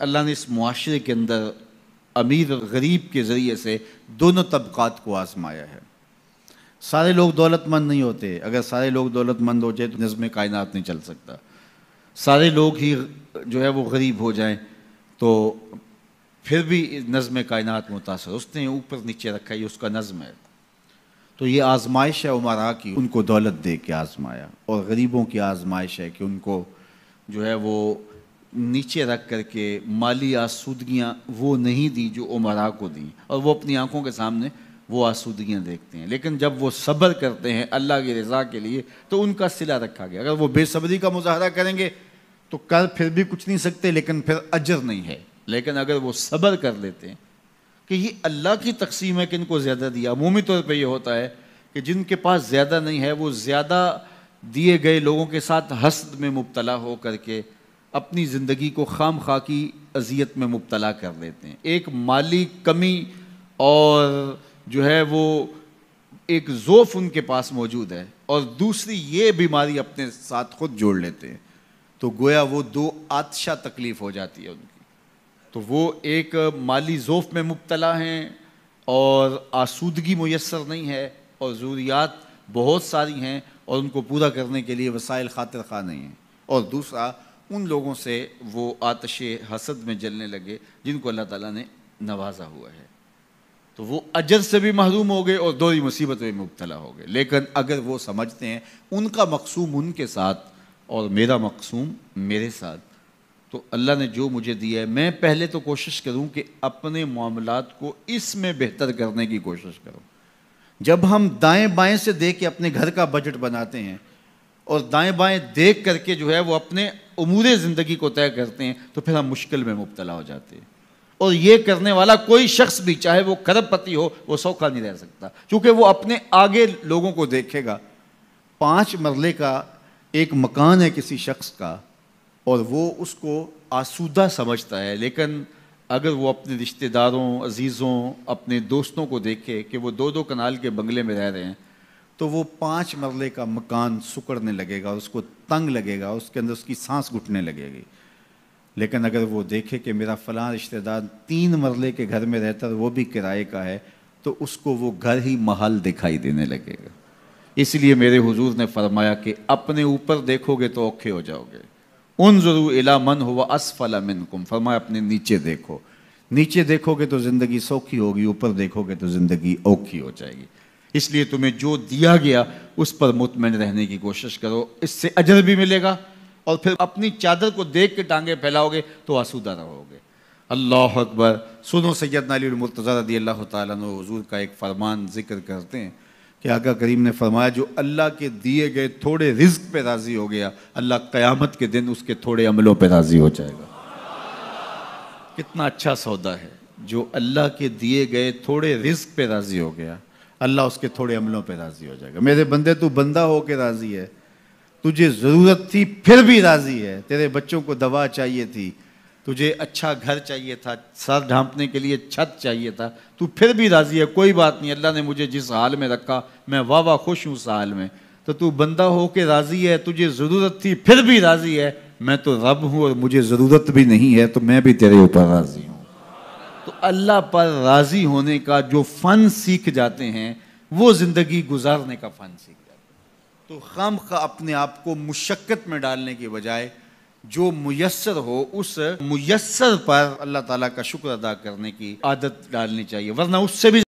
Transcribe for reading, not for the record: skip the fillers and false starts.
اللہ نے اس معاشرے کے اندر امیر اور غریب کے ذریعے سے دونوں طبقات کو آزمایا ہے۔ سارے لوگ دولت مند نہیں ہوتے، اگر سارے لوگ دولت مند ہو جائے تو نظم کائنات نہیں چل سکتا۔ سارے لوگ ہی جو ہے وہ غریب ہو جائیں تو پھر بھی نظم کائنات متاثر، اس نے اوپر نیچے رکھا، یہ اس کا نظم ہے۔ تو یہ آزمائش ہے عمراء کی، ان کو دولت دے کے آزمایا، اور غریبوں کی آزمائش ہے کہ ان کو جو ہے وہ نیچے رکھ کر کے مالی آسودگیاں وہ نہیں دی جو عمراء کو دی، اور وہ اپنی آنکھوں کے سامنے وہ آسودگیاں دیکھتے ہیں، لیکن جب وہ صبر کرتے ہیں اللہ کی رضا کے لیے تو ان کا صلہ رکھا گیا۔ اگر وہ بے صبری کا مظاہرہ کریں گے تو کر پھر بھی کچھ نہیں سکتے، لیکن پھر اجر نہیں ہے۔ لیکن اگر وہ صبر کر لیتے ہیں کہ یہ اللہ کی تقسیم ہے کہ ان کو زیادہ دیا، عمومی طور پہ یہ ہوتا ہے کہ جن کے پاس زیادہ نہیں ہے وہ زیادہ دیے گئے لوگوں کے ساتھ حسد میں مبتلا ہو کر کے اپنی زندگی کو خام خواہ کی اذیت میں مبتلا کر دیتے ہیں۔ ایک مالی کمی اور جو ہے وہ ایک ضعف ان کے پاس موجود ہے، اور دوسری یہ بیماری اپنے ساتھ خود جوڑ لیتے ہیں، تو گویا وہ دو آتشہ تکلیف ہو جاتی ہے ان کی۔ تو وہ ایک مالی ضعف میں مبتلا ہیں اور آسودگی میسر نہیں ہے، اور ضروریات بہت ساری ہیں اور ان کو پورا کرنے کے لیے وسائل خاطر خواہ نہیں ہیں، اور دوسرا ان لوگوں سے وہ آتش حسد میں جلنے لگے جن کو اللہ تعالیٰ نے نوازا ہوا ہے، تو وہ اجر سے بھی محروم ہو گئے اور دوہری مصیبت میں مبتلا ہو گئے۔ لیکن اگر وہ سمجھتے ہیں ان کا مقسوم ان کے ساتھ اور میرا مقسوم میرے ساتھ، تو اللہ نے جو مجھے دیا ہے میں پہلے تو کوشش کروں کہ اپنے معاملات کو اس میں بہتر کرنے کی کوشش کروں۔ جب ہم دائیں بائیں سے دیکھ کے اپنے گھر کا بجٹ بناتے ہیں اور دائیں بائیں دیکھ کر کے جو ہے وہ اپنے امور زندگی کو طے کرتے ہیں تو پھر ہم مشکل میں مبتلا ہو جاتے ہیں، اور یہ کرنے والا کوئی شخص بھی چاہے وہ کروڑ پتی ہو وہ سوکھا نہیں رہ سکتا، کیونکہ وہ اپنے آگے لوگوں کو دیکھے گا۔ 5 مرلے کا ایک مکان ہے کسی شخص کا اور وہ اس کو آسودہ سمجھتا ہے، لیکن اگر وہ اپنے رشتہ داروں، عزیزوں، اپنے دوستوں کو دیکھے کہ وہ 2 کنال کے بنگلے میں رہ رہے ہیں تو وہ 5 مرلے کا مکان سکڑنے لگے گا، اس کو تنگ لگے گا، اس کے اندر اس کی سانس گھٹنے لگے گی۔ لیکن اگر وہ دیکھے کہ میرا فلاں رشتہ دار 3 مرلے کے گھر میں رہتا ہے، وہ بھی کرائے کا ہے، تو اس کو وہ گھر ہی محل دکھائی دینے لگے گا۔ اس لیے میرے حضور نے فرمایا کہ اپنے اوپر دیکھو گے تو اوکھے ہو جاؤ گے۔ انظروا الی من هو اسفل منکم، فرمایا اپنے نیچے دیکھو، نیچے دیکھو گے تو زندگی سوکھی ہوگی، اوپر دیکھو گے تو زندگی اوکھی ہو جائے گی۔ اس لیے تمہیں جو دیا گیا اس پر مطمئن رہنے کی کوشش کرو، اس سے اجر بھی ملے گا، اور پھر اپنی چادر کو دیکھ کے ٹانگیں پھیلاؤ گے تو آسودہ رہو گے۔ اللہ اکبر۔ سنو سیدنا علی المرتضیٰ رضی اللہ تعالیٰ عنہ حضور کا ایک فرمان ذکر کرتے ہیں کہ آقا کریم نے فرمایا جو اللہ کے دیے گئے تھوڑے رزق پہ راضی ہو گیا، اللہ قیامت کے دن اس کے تھوڑے عملوں پہ راضی ہو جائے گا۔ کتنا اچھا سودا ہے، جو اللہ کے دیے گئے تھوڑے رزق پہ راضی ہو گیا، اللہ اس کے تھوڑے عملوں پہ راضی ہو جائے گا۔ میرے بندے تو بندہ ہو کے راضی ہے، تجھے ضرورت تھی پھر بھی راضی ہے، تیرے بچوں کو دوا چاہیے تھی، تجھے اچھا گھر چاہیے تھا، سر ڈھانپنے کے لیے چھت چاہیے تھا، تو پھر بھی راضی ہے، کوئی بات نہیں، اللہ نے مجھے جس حال میں رکھا میں واہ واہ خوش ہوں اس حال میں، تو بندہ ہو کے راضی ہے، تجھے ضرورت تھی پھر بھی راضی ہے، میں تو رب ہوں اور مجھے ضرورت بھی نہیں ہے تو میں بھی تیرے اوپر راضی ہوں۔ تو اللہ پر راضی ہونے کا جو فن سیکھ جاتے ہیں وہ زندگی گزارنے کا فن سیکھ جاتے ہیں۔ تو خواہ اپنے آپ کو مشقت میں ڈالنے کی بجائے جو میسر ہو اس میسر پر اللہ تعالیٰ کا شکر ادا کرنے کی عادت ڈالنی چاہیے، ورنہ اس سے بھی